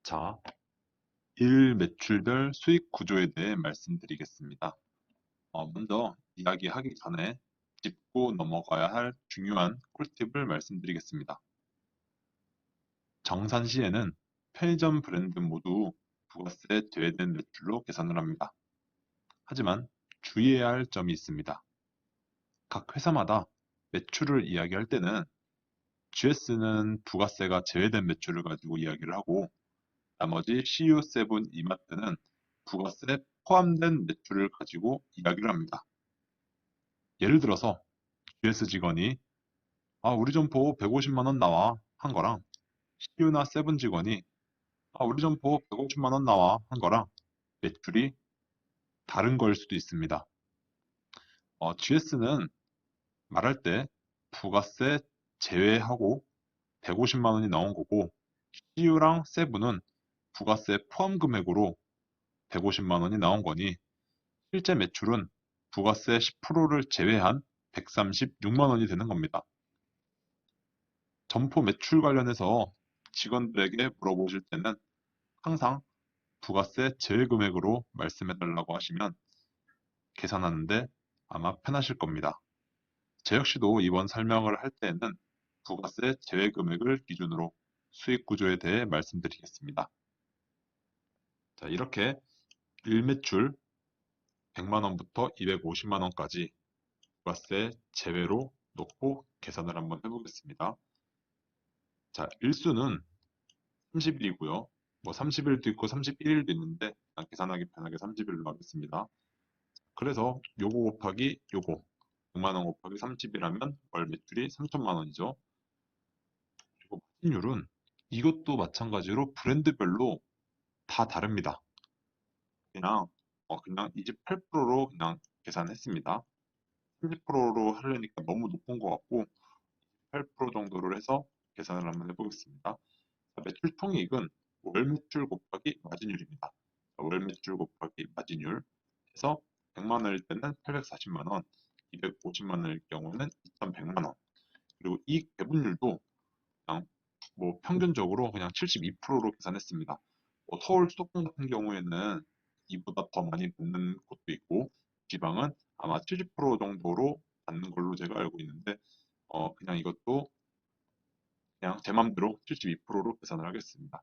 자, 일 매출별 수익 구조에 대해 말씀드리겠습니다. 먼저 이야기하기 전에 짚고 넘어가야 할 중요한 꿀팁을 말씀드리겠습니다. 정산시에는 편의점 브랜드 모두 부가세 제외된 매출로 계산을 합니다. 하지만 주의해야 할 점이 있습니다. 각 회사마다 매출을 이야기할 때는 GS는 부가세가 제외된 매출을 가지고 이야기를 하고 나머지 CU7 이마트는 부가세 포함된 매출을 가지고 이야기를 합니다. 예를 들어서 GS 직원이 우리 점포 150만 원 나와 한 거랑 CU나 세븐 직원이 우리 점포 150만 원 나와 한 거랑 매출이 다른 걸 수도 있습니다. GS는 말할 때 부가세 제외하고 150만 원이 나온 거고 CU랑 세븐은 부가세 포함 금액으로 150만 원이 나온 거니 실제 매출은 부가세 10%를 제외한 136만 원이 되는 겁니다. 점포 매출 관련해서 직원들에게 물어보실 때는 항상 부가세 제외 금액으로 말씀해 달라고 하시면 계산하는데 아마 편하실 겁니다. 제 역시도 이번 설명을 할 때에는 부가세 제외 금액을 기준으로 수익 구조에 대해 말씀드리겠습니다. 자, 이렇게 일매출 100만 원부터 250만 원까지 부가세 제외로 놓고 계산을 한번 해보겠습니다. 자, 일수는 30일이고요. 뭐 30일도 있고 31일도 있는데 그냥 계산하기 편하게 30일로 하겠습니다. 그래서 요거 곱하기 요거 100만 원 곱하기 30이라면 월 매출이 3천만 원이죠. 그리고 마진율은 이것도 마찬가지로 브랜드별로 다 다릅니다. 그냥 28%로 그냥 계산했습니다. 30%로 하려니까 너무 높은 것 같고 8% 정도를 해서 계산을 한번 해보겠습니다. 자, 매출 총이익은 월 매출 곱하기 마진율입니다. 자, 월 매출 곱하기 마진율 해서 100만 원일 때는 840만 원, 250만 원일 경우는 2,100만 원. 그리고 이익 배분율도 그냥 뭐 평균적으로 그냥 72%로 계산했습니다. 서울 수도권 같은 경우에는 이보다 더 많이 받는 곳도 있고 지방은 아마 70% 정도로 받는 걸로 제가 알고 있는데 그냥 이것도 그냥 제 맘대로 72%로 계산을 하겠습니다.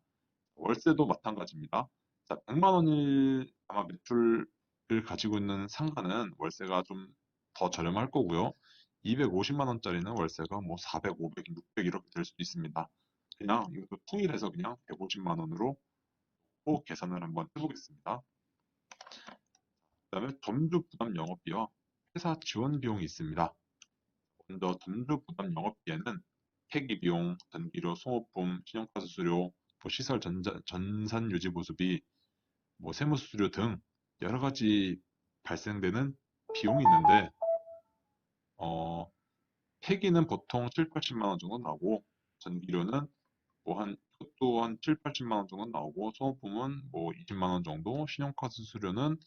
월세도 마찬가지입니다. 자, 100만 원일 아마 매출을 가지고 있는 상가는 월세가 좀 더 저렴할 거고요. 250만 원짜리는 월세가 뭐 400, 500, 600 이렇게 될 수도 있습니다. 그냥 이것도 통일해서 그냥 150만 원으로 꼭 계산을 한번 해보겠습니다. 그다음에 점주 부담 영업비와 회사 지원 비용이 있습니다. 먼저 점주 부담 영업비에는 폐기 비용, 전기료, 소모품, 신용카드 수수료, 뭐 시설 전산 유지 보수비, 뭐 세무 수수료 등 여러 가지 발생되는 비용이 있는데 어, 폐기는 보통 7, 80만 원 정도 나오고 전기료는 뭐 이것도 한 7, 80만 원 정도 나오고 소모품은 뭐 20만 원 정도, 신용카드 수수료는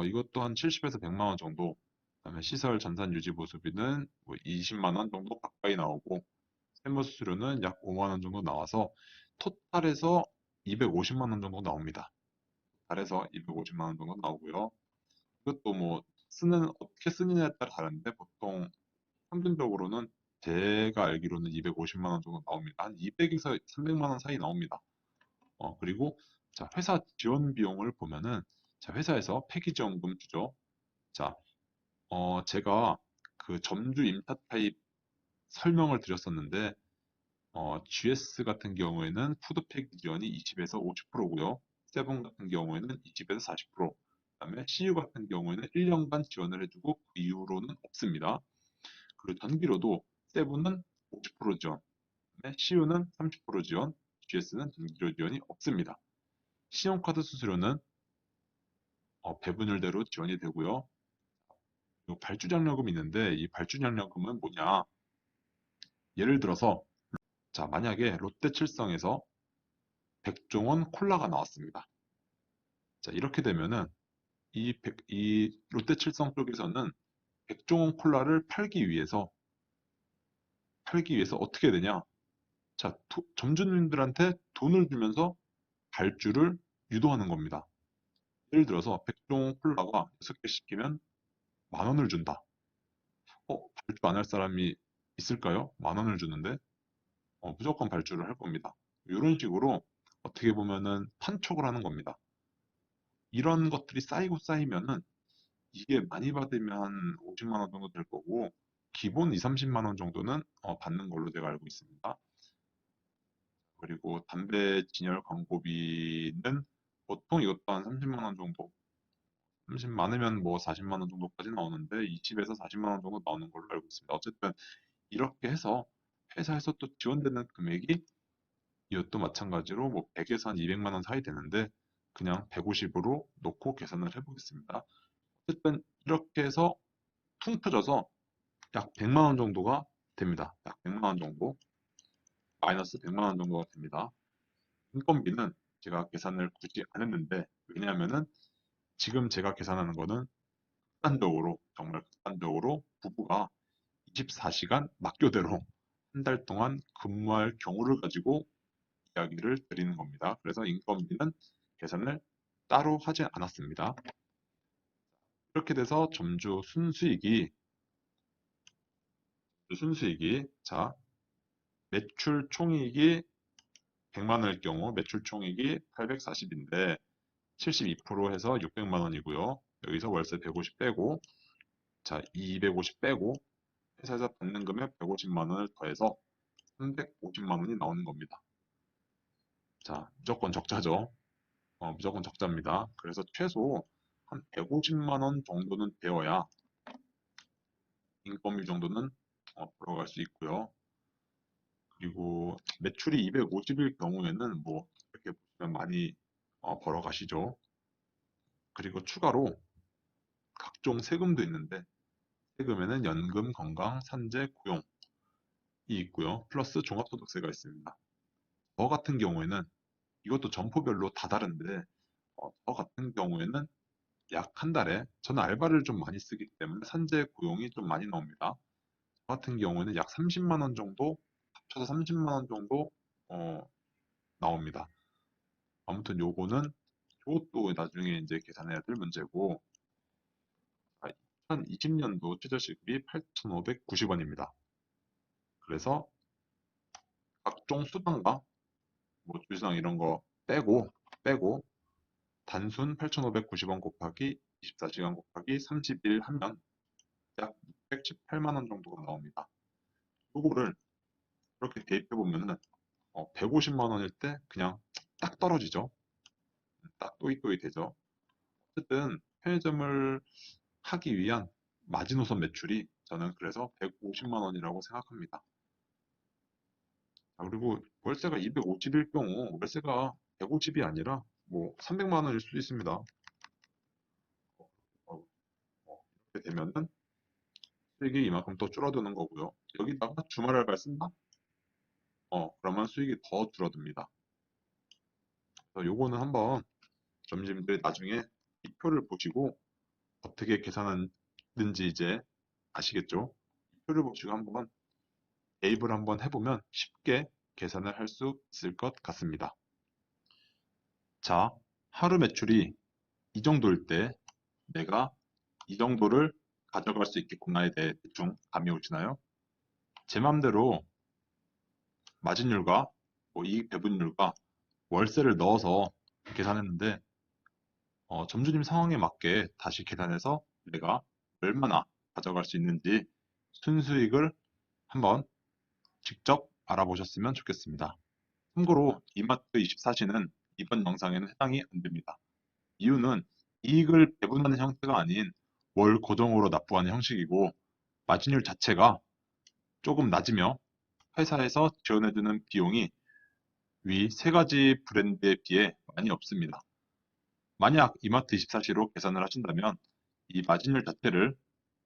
이것도 한 70에서 100만 원 정도, 그다음에 시설 전산 유지 보수비는 뭐 20만 원 정도 가까이 나오고 세무 수수료는 약 5만 원 정도 나와서 토탈에서 250만 원 정도 나옵니다. 토탈에서 250만 원 정도 나오고요. 이것도 뭐 어떻게 쓰느냐에 따라 다른데 보통 평균적으로는 제가 알기로는 250만 원 정도 나옵니다. 한 200에서 300만 원 사이 나옵니다. 그리고 자, 회사 지원 비용을 보면은 자, 회사에서 폐기지원금 주죠. 자, 제가 그 점주 임차 타입 설명을 드렸었는데 GS 같은 경우에는 푸드 폐기 지원이 20에서 50%고요. 세븐 같은 경우에는 20에서 40%. 그다음에 CU 같은 경우에는 1년간 지원을 해주고 그 이후로는 없습니다. 그리고 전기료도 세븐은 50% 지원, CU는 30% 지원, GS는 전기료 지원이 없습니다. 신용카드 수수료는 배분율대로 지원이 되고요. 그리고 발주장려금이 있는데 이 발주장려금은 뭐냐? 예를 들어서 자, 만약에 롯데칠성에서 백종원 콜라가 나왔습니다. 자, 이렇게 되면은 이 롯데칠성 쪽에서는 백종원 콜라를 팔기 위해서 어떻게 되냐? 자, 점주님들한테 돈을 주면서 발주를 유도하는 겁니다. 예를 들어서 100종 콜라가 6개 시키면 10,000원을 준다. 발주 안 할 사람이 있을까요? 10,000원을 주는데 무조건 발주를 할 겁니다. 이런 식으로 어떻게 보면은 판촉을 하는 겁니다. 이런 것들이 쌓이고 쌓이면은 이게 많이 받으면 한 50만 원 정도 될 거고 기본 2, 30만 원 정도는 받는 걸로 제가 알고 있습니다. 그리고 담배 진열 광고비는 보통 이것도 한 30만 원 정도, 30 많으면 뭐 40만 원 정도까지 나오는데 20에서 40만 원 정도 나오는 걸로 알고 있습니다. 어쨌든 이렇게 해서 회사에서 또 지원되는 금액이 이것도 마찬가지로 뭐 100에서 한 200만 원 사이 되는데 그냥 150으로 놓고 계산을 해보겠습니다. 어쨌든 이렇게 해서 퉁 터져서 약 100만 원 정도가 됩니다. 약 100만 원 정도, 마이너스 100만 원 정도가 됩니다. 인건비는 제가 계산을 굳이 안 했는데 왜냐하면은 지금 제가 계산하는 거는 극단적으로 정말 극단적으로 부부가 24시간 막교대로 한 달 동안 근무할 경우를 가지고 이야기를 드리는 겁니다. 그래서 인건비는 계산을 따로 하지 않았습니다. 이렇게 돼서 점주 순수익이 자 매출 총이익이 100만 원일 경우 매출 총이익이 840인데 72% 해서 600만 원이고요. 여기서 월세 150 빼고 자 250 빼고 회사에서 받는 금액 150만 원을 더해서 350만 원이 나오는 겁니다. 자 무조건 적자죠. 무조건 적자입니다. 그래서 최소 한 150만 원 정도는 되어야 인건비 정도는 벌어갈 수 있고요. 그리고 매출이 250일 경우에는 뭐 이렇게 보시면 많이 벌어가시죠. 그리고 추가로 각종 세금도 있는데 세금에는 연금, 건강, 산재, 고용이 있고요. 플러스 종합소득세가 있습니다. 저 같은 경우에는 이것도 점포별로 다 다른데 저 같은 경우에는 약 한 달에 저는 알바를 좀 많이 쓰기 때문에 산재 고용이 좀 많이 나옵니다. 저 같은 경우에는 약 30만 원 정도 합쳐서 30만 원 정도 어, 나옵니다. 아무튼 요거는 이것도 나중에 이제 계산해야 될 문제고 2020년도 최저시급이 8,590원입니다. 그래서 각종 수당과 뭐 주상 이런 거 빼고 단순 8,590원 곱하기 24시간 곱하기 30일 하면 약 618만 원 정도가 나옵니다. 요거를 그렇게 대입해 보면은 150만 원일 때 그냥 딱 떨어지죠. 딱 또이또이 되죠. 어쨌든 편의점을 하기 위한 마지노선 매출이 저는 그래서 150만 원이라고 생각합니다. 그리고 월세가 250일 경우 월세가 150이 아니라 뭐 300만 원일 수도 있습니다. 이렇게 되면은 수익이 이만큼 더 줄어드는 거고요. 여기다가 주말 알바를 쓴다? 그러면 수익이 더 줄어듭니다. 그래서 요거는 한번 점주님들 나중에 이 표를 보시고 어떻게 계산하는지 이제 아시겠죠? 이 표를 보시고 한번 대입을 한번 해보면 쉽게 계산을 할 수 있을 것 같습니다. 자, 하루 매출이 이 정도일 때 내가 이 정도를 가져갈 수 있겠구나에 대해 대충 감이 오시나요? 제 맘대로 마진율과 뭐 이익 배분율과 월세를 넣어서 계산했는데 점주님 상황에 맞게 다시 계산해서 내가 얼마나 가져갈 수 있는지 순수익을 한번 직접 알아보셨으면 좋겠습니다. 참고로 이마트24시는 이번 영상에는 해당이 안 됩니다. 이유는 이익을 배분하는 형태가 아닌 월 고정으로 납부하는 형식이고 마진율 자체가 조금 낮으며 회사에서 지원해주는 비용이 위 세 가지 브랜드에 비해 많이 없습니다. 만약 이마트24시로 계산을 하신다면 이 마진율 자체를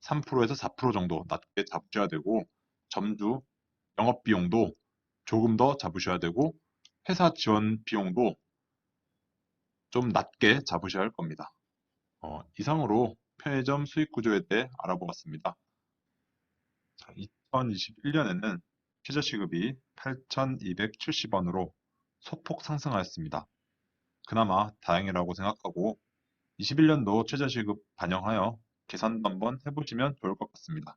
3%에서 4% 정도 낮게 잡으셔야 되고 점주 영업비용도 조금 더 잡으셔야 되고 회사 지원 비용도 좀 낮게 잡으셔야 할 겁니다. 이상으로 편의점 수익 구조에 대해 알아보았습니다. 2021년에는 최저시급이 8,270원으로 소폭 상승하였습니다. 그나마 다행이라고 생각하고 21년도 최저시급 반영하여 계산도 한번 해보시면 좋을 것 같습니다.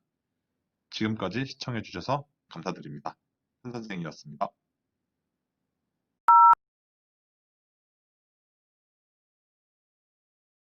지금까지 시청해주셔서 감사드립니다. 한 선생이었습니다.